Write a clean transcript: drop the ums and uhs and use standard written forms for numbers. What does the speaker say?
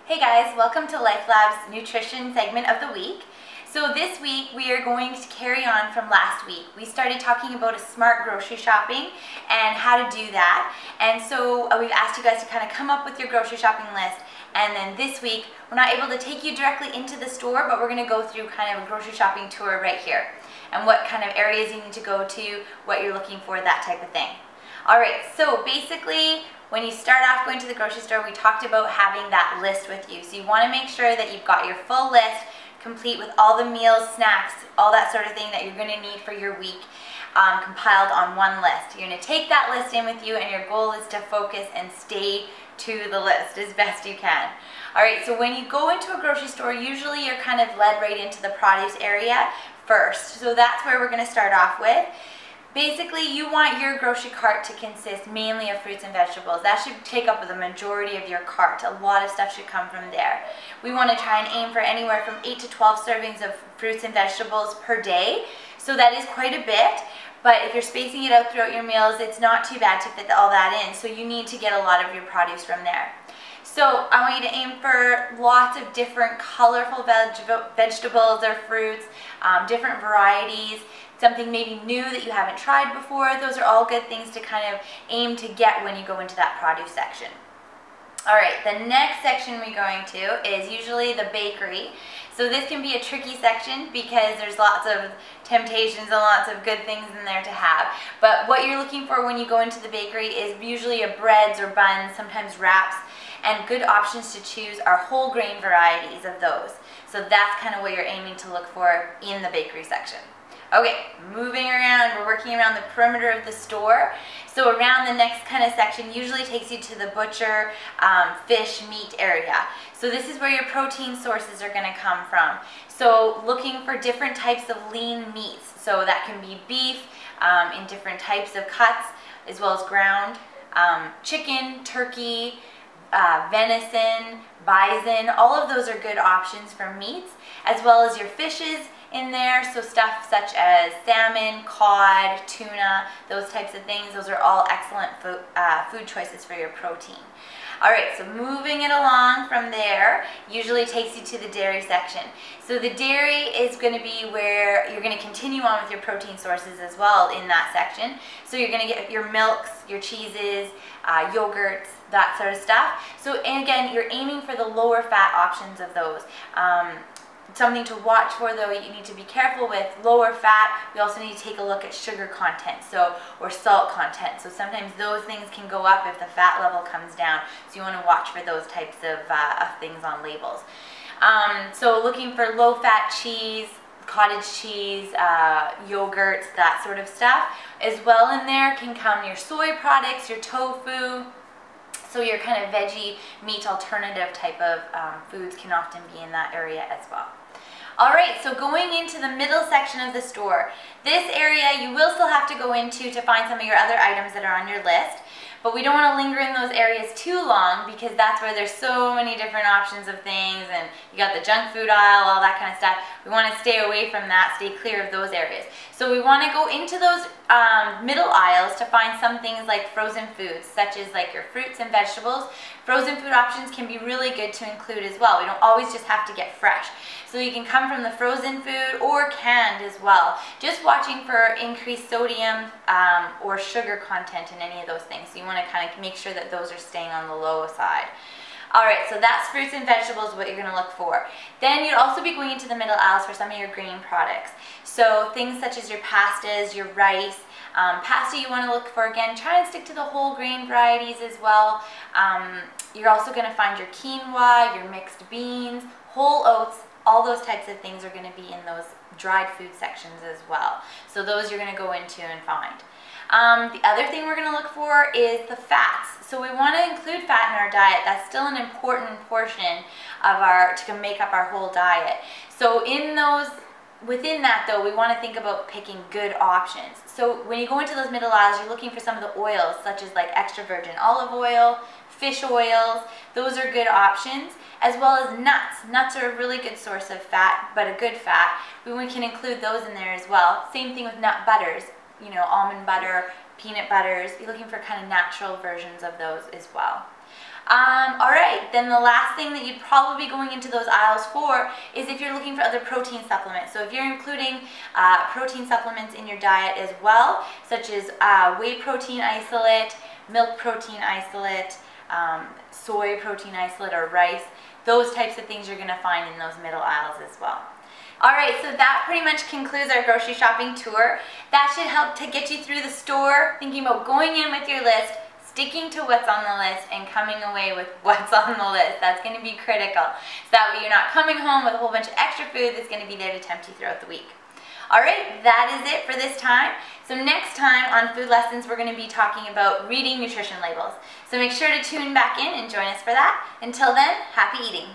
Hey guys, welcome to LifeLab's nutrition segment of the week. So this week we are going to carry on from last week. We started talking about a smart grocery shopping and how to do that. And so we've asked you guys to kind of come up with your grocery shopping list. And then this week, we're not able to take you directly into the store, but we're going to go through kind of a grocery shopping tour right here. And what kind of areas you need to go to, what you're looking for, that type of thing. Alright, so basically, when you start off going to the grocery store, we talked about having that list with you. So you want to make sure that you've got your full list, complete with all the meals, snacks, all that sort of thing that you're going to need for your week, compiled on one list. You're going to take that list in with you, and your goal is to focus and stay to the list as best you can. Alright, so when you go into a grocery store, usually you're kind of led right into the produce area first. So that's where we're going to start off with. Basically, you want your grocery cart to consist mainly of fruits and vegetables. That should take up the majority of your cart. A lot of stuff should come from there. We want to try and aim for anywhere from 8 to 12 servings of fruits and vegetables per day. So that is quite a bit, but if you're spacing it out throughout your meals, it's not too bad to fit all that in. So you need to get a lot of your produce from there. So I want you to aim for lots of different colorful vegetables or fruits, different varieties, something maybe new that you haven't tried before. Those are all good things to kind of aim to get when you go into that produce section. Alright, the next section we're going to is usually the bakery. So this can be a tricky section because there's lots of temptations and lots of good things in there to have. But what you're looking for when you go into the bakery is usually a breads or buns, sometimes wraps, and good options to choose are whole grain varieties of those. So that's kind of what you're aiming to look for in the bakery section. Okay, moving around, we're working around the perimeter of the store. So around the next kind of section usually takes you to the butcher, fish, meat area. So this is where your protein sources are going to come from. So looking for different types of lean meats. So that can be beef in different types of cuts, as well as ground, chicken, turkey, venison, bison. All of those are good options for meats, as well as your fishes in there, so stuff such as salmon, cod, tuna, those types of things. Those are all excellent food choices for your protein. Alright, so moving it along from there usually takes you to the dairy section. So the dairy is going to be where you're going to continue on with your protein sources as well in that section. So you're going to get your milks, your cheeses, yogurts, that sort of stuff. So, and again, you're aiming for the lower fat options of those. Something to watch for though, you need to be careful with lower fat. We also need to take a look at sugar content, or salt content. So sometimes those things can go up if the fat level comes down. So you want to watch for those types of things on labels. So looking for low fat cheese, cottage cheese, yogurts, that sort of stuff. As well in there can come your soy products, your tofu. So your kind of veggie meat alternative type of foods can often be in that area as well. Alright, so going into the middle section of the store. This area you will still have to go into to find some of your other items that are on your list. But we don't want to linger in those areas too long because that's where there's so many different options of things, and you got the junk food aisle, all that kind of stuff. We want to stay away from that, stay clear of those areas. So we want to go into those middle aisles to find some things like frozen foods, such as like your fruits and vegetables. Frozen food options can be really good to include as well. We don't always just have to get fresh. So you can come from the frozen food or canned as well. Just watching for increased sodium or sugar content in any of those things. So you want to kind of make sure that those are staying on the low side. Alright, so that's fruits and vegetables, what you're going to look for. Then you'd also be going into the middle aisles for some of your grain products. So things such as your pastas, your rice. Pasta you want to look for, again, try and stick to the whole grain varieties as well. You're also going to find your quinoa, your mixed beans, whole oats. All those types of things are going to be in those dried food sections as well. So those you're going to go into and find. The other thing we're going to look for is the fats. So we want to include fat in our diet. That's still an important portion of to make up our whole diet. So within that though, we want to think about picking good options. So when you go into those middle aisles, you're looking for some of the oils, such as like extra virgin olive oil, fish oils. Those are good options, as well as nuts. Nuts are a really good source of fat, but a good fat. We can include those in there as well. Same thing with nut butters. You know, almond butter, peanut butters. You're looking for kind of natural versions of those as well. All right, then the last thing that you'd probably be going into those aisles for is if you're looking for other protein supplements. So if you're including protein supplements in your diet as well, such as whey protein isolate, milk protein isolate, soy protein isolate, or rice, those types of things you're going to find in those middle aisles as well. Alright, so that pretty much concludes our grocery shopping tour. That should help to get you through the store, thinking about going in with your list, sticking to what's on the list, and coming away with what's on the list. That's going to be critical. So that way you're not coming home with a whole bunch of extra food that's going to be there to tempt you throughout the week. Alright, that is it for this time. So next time on Food Lessons, we're going to be talking about reading nutrition labels. So make sure to tune back in and join us for that. Until then, happy eating.